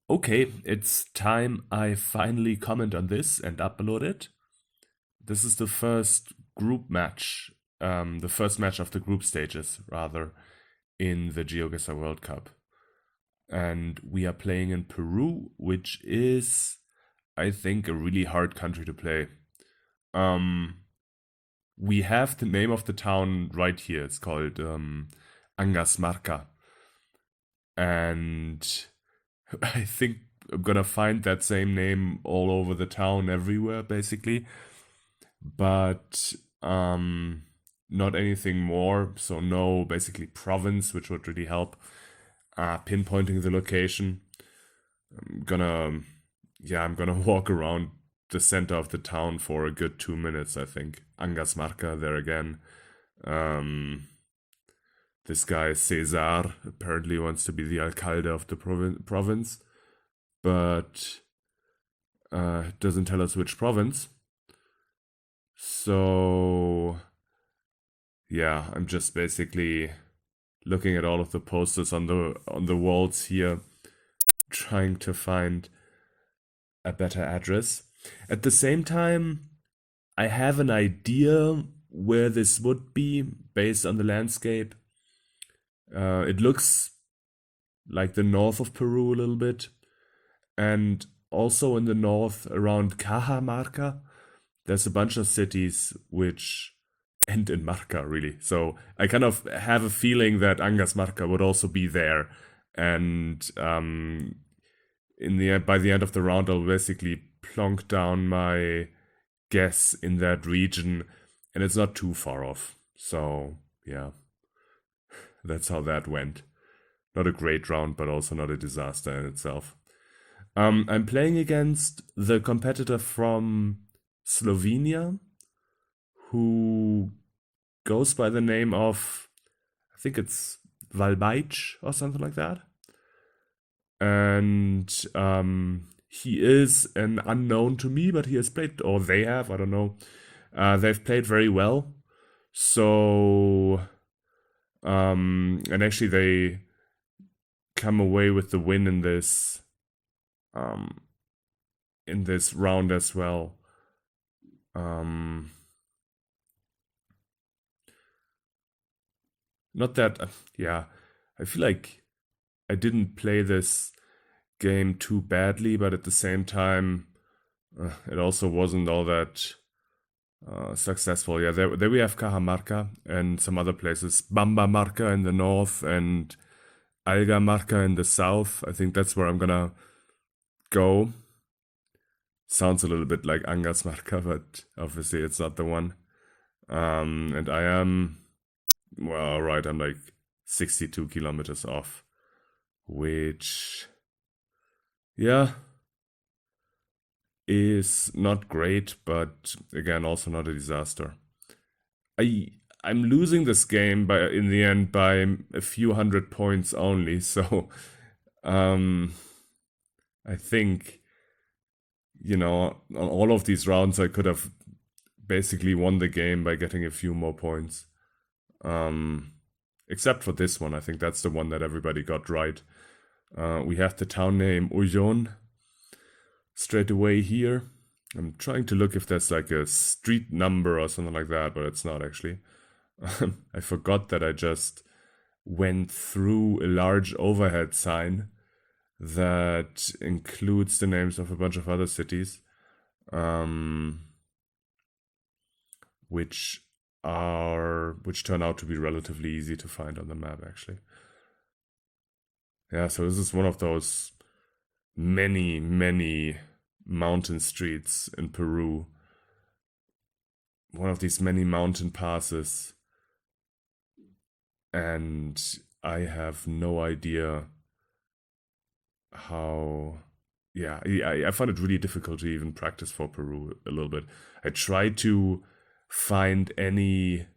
Okay, it's time I finally comment on this and upload it. This is the first group match, the first match of the group stages, rather, in the Geoguessr World Cup. And we are playing in Peru, which is, I think, a really hard country to play. Um, we have the name of the town right here. It's called Angasmarca. And I think I'm gonna find that same name all over the town everywhere, basically. But not anything more. So no, basically province, which would really help. Pinpointing the location. I'm gonna, I'm gonna walk around the center of the town for a good 2 minutes. I think Angasmarca there again. Um, this guy Cesar apparently wants to be the alcalde of the province, but doesn't tell us which province. So yeah, I'm just basically looking at all of the posters on the walls here, trying to find a better address. At the same time, I have an idea where this would be based on the landscape. It looks like the north of Peru a little bit, and also in the north around Cajamarca, there's a bunch of cities which end in Marca, really. So I kind of have a feeling that Angas Marca would also be there, and in the by the end of the round, I'll basically plonk down my guess in that region, and it's not too far off. So yeah, that's how that went. Not a great round, but also not a disaster in itself. I'm playing against the competitor from Slovenia, who goes by the name of, I think it's Valbaic or something like that. And he is an unknown to me, but he has played, or they have, I don't know. They've played very well. So, and actually they come away with the win in this round as well. Not that, yeah, I feel like I didn't play this game too badly, but at the same time, it also wasn't all that successful. Yeah, there we have Cajamarca and some other places. Bambamarca in the north and Algamarca in the south. I think that's where I'm gonna go. Sounds a little bit like Angasmarca, but obviously it's not the one. And I am, well, right, I'm like 62 kilometers off, which, yeah, is not great, but again, also not a disaster. I'm losing this game by in the end by a few hundred points only, so I think, on all of these rounds I could have basically won the game by getting a few more points. Except for this one, I think that's the one that everybody got right. We have the town name Ullón straight away here. I'm trying to look if there's like a street number or something like that, but it's not actually. I forgot that I just went through a large overhead sign that includes the names of a bunch of other cities, which turn out to be relatively easy to find on the map, actually. Yeah, so this is one of those many, many mountain streets in Peru. One of these many mountain passes. And I have no idea how. Yeah, I find it really difficult to even practice for Peru a little bit. I tried to find any,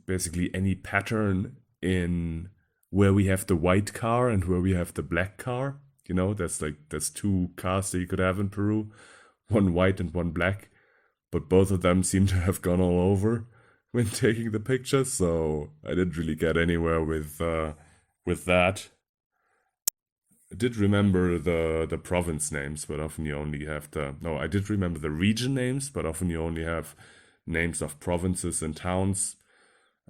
basically any pattern in where we have the white car and where we have the black car. There's two cars that you could have in Peru, one white and one black, but both of them seem to have gone all over when taking the pictures, so I didn't really get anywhere with that. I did remember the province names, but often you only have the... No, I did remember the region names, but often you only have names of provinces and towns,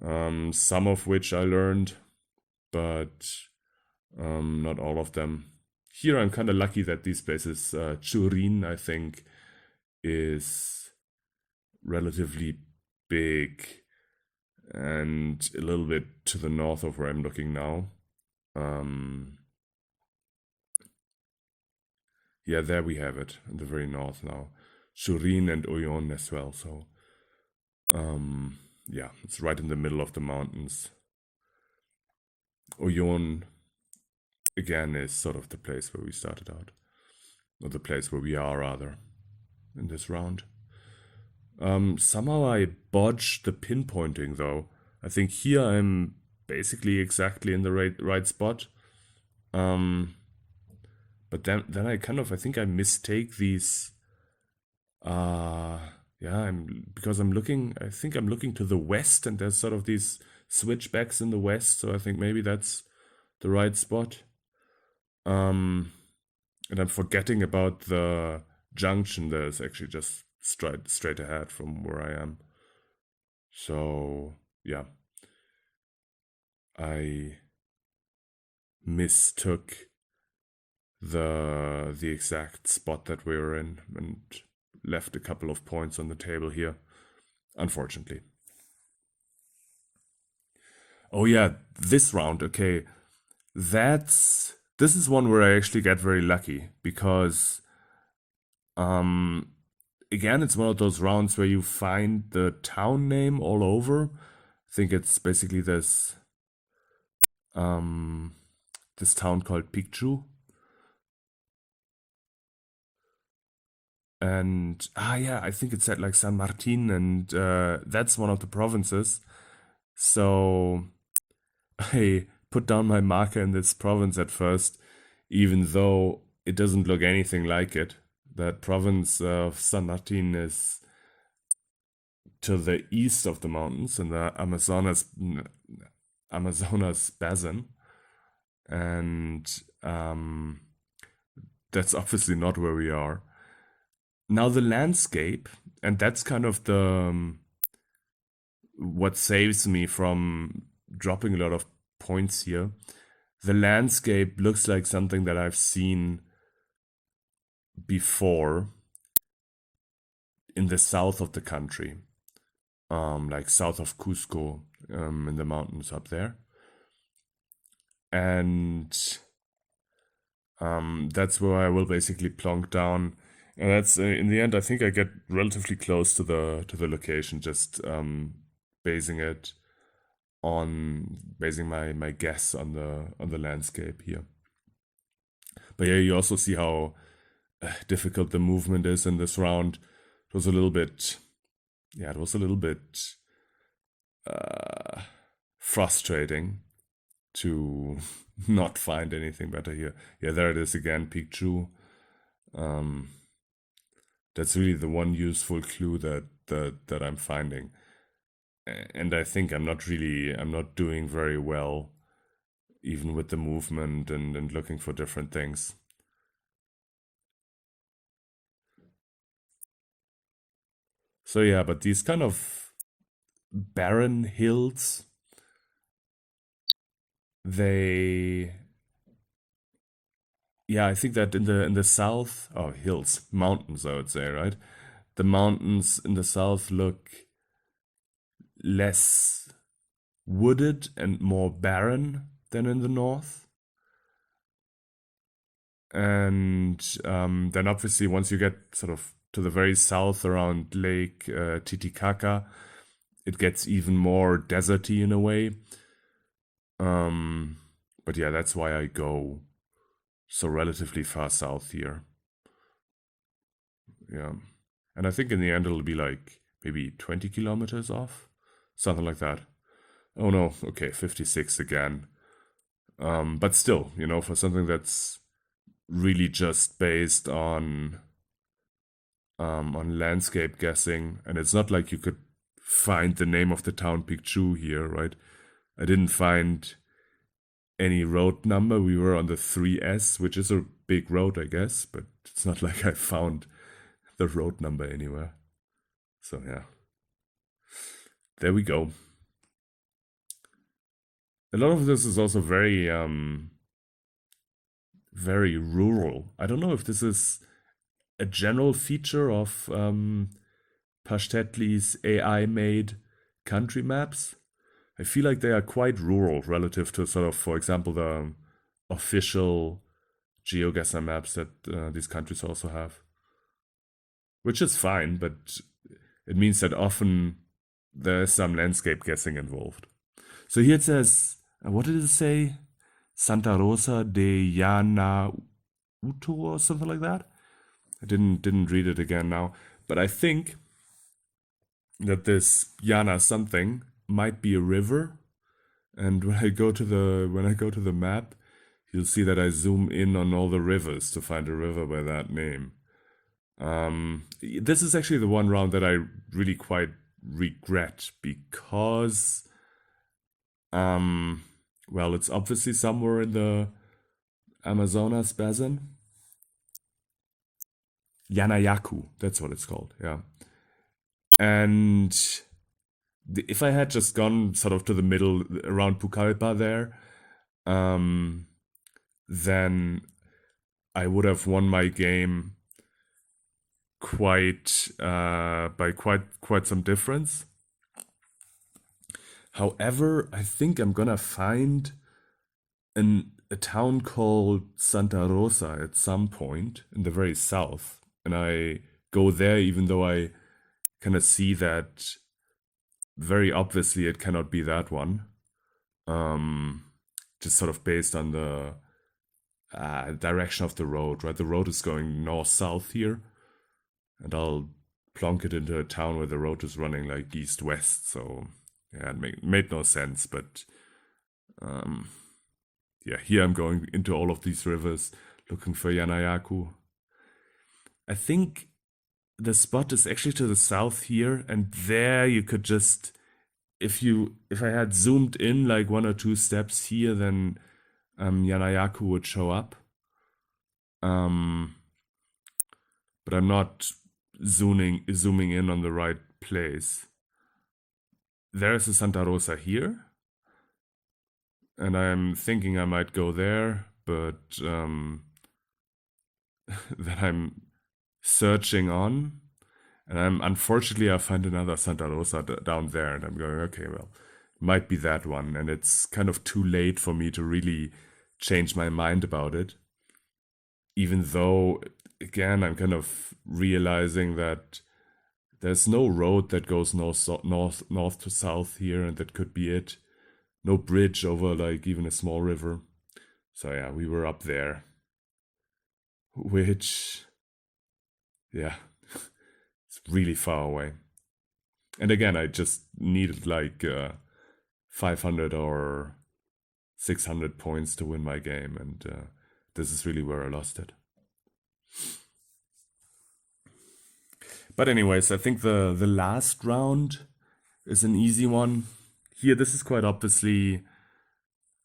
some of which I learned, but not all of them. Here I'm kind of lucky that these places, Turin, I think, is relatively big and a little bit to the north of where I'm looking now. Yeah, there we have it, in the very north now. Turin and Oyon as well, so... yeah, it's right in the middle of the mountains. Oyon, again, is sort of the place where we started out. Or the place where we are, rather, in this round. Somehow I bodged the pinpointing, though. I think here I'm basically exactly in the right spot. But then I kind of, I think I mistake these... yeah, because I'm looking, I think I'm looking to the west, and there's sort of these switchbacks in the west, so I think maybe that's the right spot. And I'm forgetting about the junction that is actually just straight ahead from where I am. So, yeah. I mistook the exact spot that we were in and left a couple of points on the table here, unfortunately. Oh yeah, this round, okay. This is one where I actually get very lucky, because again, it's one of those rounds where you find the town name all over. I think it's basically this this town called Picchu. And yeah, I think it said like San Martin, and that's one of the provinces. So I put down my marker in this province at first, even though it doesn't look anything like it. That province of San Martin is to the east of the mountains in the Amazonas basin, and that's obviously not where we are. Now the landscape, and that's kind of the what saves me from dropping a lot of points here. The landscape looks like something that I've seen before in the south of the country, like south of Cusco, in the mountains up there. And that's where I will basically plonk down. And that's in the end, I think I get relatively close to the location, just basing my guess on the landscape here. But yeah, you also see how difficult the movement is in this round. It was a little bit, frustrating to not find anything better here. Yeah, there it is again, Picchu. That's really the one useful clue that I'm finding. And I think I'm not doing very well, even with the movement and looking for different things. So yeah, but these kind of barren hills, they... Yeah, I think that in the south, mountains, I would say, right? The mountains in the south look less wooded and more barren than in the north. And then obviously once you get sort of to the very south around Lake Titicaca, it gets even more deserty in a way. But yeah, that's why I go so relatively far south here. Yeah. And I think in the end it'll be like maybe 20 kilometers off. Something like that. Oh no, okay, 56 again. But still, for something that's really just based on landscape guessing, and it's not like you could find the name of the town Picchu here, right? I didn't find any road number. We were on the 3S, which is a big road, I guess, but it's not like I found the road number anywhere. So yeah, there we go. A lot of this is also very very rural. I don't know if this is a general feature of Pashtetli's AI-made country maps. I feel like they are quite rural relative to sort of, for example, the official Geoguessr maps that these countries also have. Which is fine, but it means that often there is some landscape guessing involved. So here it says, what did it say? Santa Rosa de Llana Uto or something like that? I didn't read it again now, but I think that this Llana something might be a river. And when I go to the map, you'll see that I zoom in on all the rivers to find a river by that name. This is actually the one round that I really quite regret because, well, it's obviously somewhere in the Amazonas basin. Yanayaku, that's what it's called, yeah. And if I had just gone sort of to the middle around Pucallpa there, then I would have won my game quite by quite some difference. However, I think I'm gonna find a town called Santa Rosa at some point in the very south, and I go there even though I kind of see that very obviously it cannot be that one. Just sort of based on the direction of the road, right? The road is going north-south here, and I'll plonk it into a town where the road is running like east-west, so yeah, it made no sense, but yeah, here I'm going into all of these rivers looking for Yanayaku. I think the spot is actually to the south here, and there you could just, if I had zoomed in like 1 or 2 steps here, then Yanayaku would show up. But I'm not zooming in on the right place. There's a Santa Rosa here, and I'm thinking I might go there, but then I'm searching on, and unfortunately I find another Santa Rosa down there, and I'm going, okay, well, might be that one, and it's kind of too late for me to really change my mind about it. Even though, again, I'm kind of realizing that there's no road that goes north to south here, and that could be it. No bridge over like even a small river. So yeah, we were up there. Which, yeah, it's really far away. And again, I just needed like 500 or 600 points to win my game, and this is really where I lost it. But anyways, I think the last round is an easy one. Here, this is quite obviously,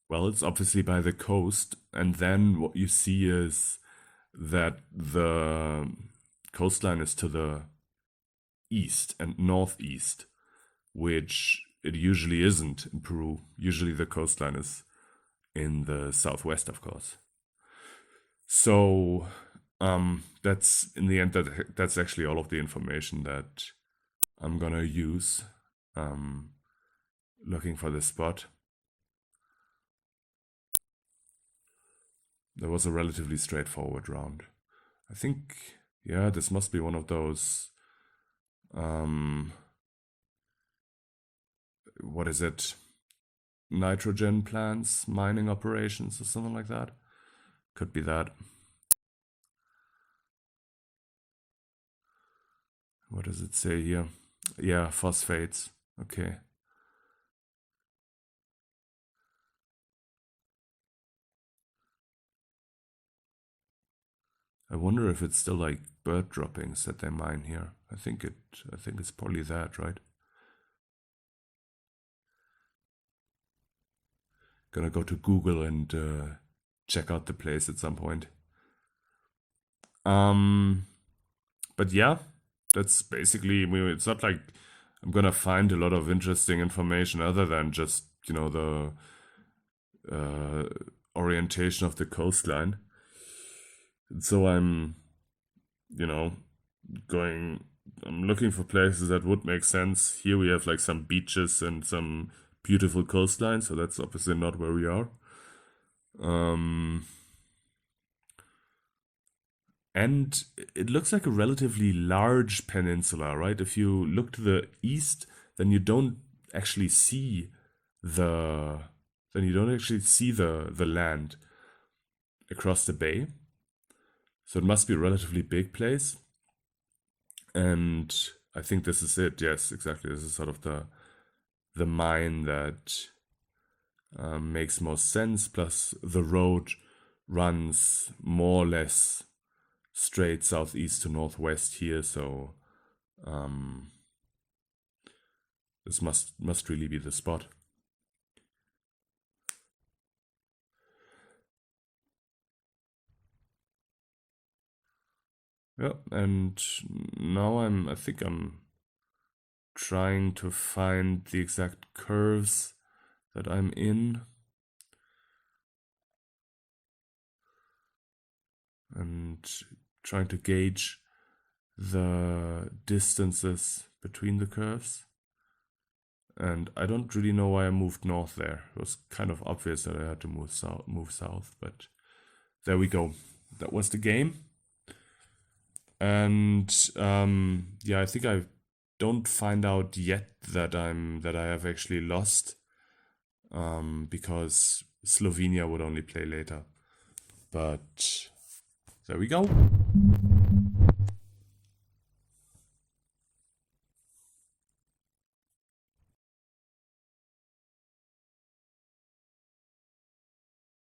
well, it's obviously by the coast, and then what you see is that the coastline is to the east and northeast, which it usually isn't in Peru. Usually the coastline is in the southwest, of course. So that's in the end that's actually all of the information that I'm gonna use looking for this spot. That was a relatively straightforward round. I think, yeah, this must be one of those what is it? Nitrogen plants, mining operations or something like that. Could be that. What does it say here? Yeah, phosphates. Okay. I wonder if it's still like bird droppings that they mine here. I think it's probably that, right? gonna go to Google and check out the place at some point. But yeah, that's basically, it's not like I'm gonna find a lot of interesting information other than just, the orientation of the coastline. And so I'm looking for places that would make sense. Here we have like some beaches and some beautiful coastline, so that's obviously not where we are. And it looks like a relatively large peninsula, right? If you look to the east, then you don't actually see the the land across the bay. So it must be a relatively big place. And I think this is it. Yes, exactly. This is sort of the mine that makes most sense. Plus, the road runs more or less straight southeast to northwest here. So this must really be the spot. Yeah, and now I think I'm trying to find the exact curves that I'm in. And trying to gauge the distances between the curves. And I don't really know why I moved north there. It was kind of obvious that I had to move south, but there we go. That was the game. And yeah, I think I don't find out yet that I have actually lost, because Slovenia would only play later. But there we go.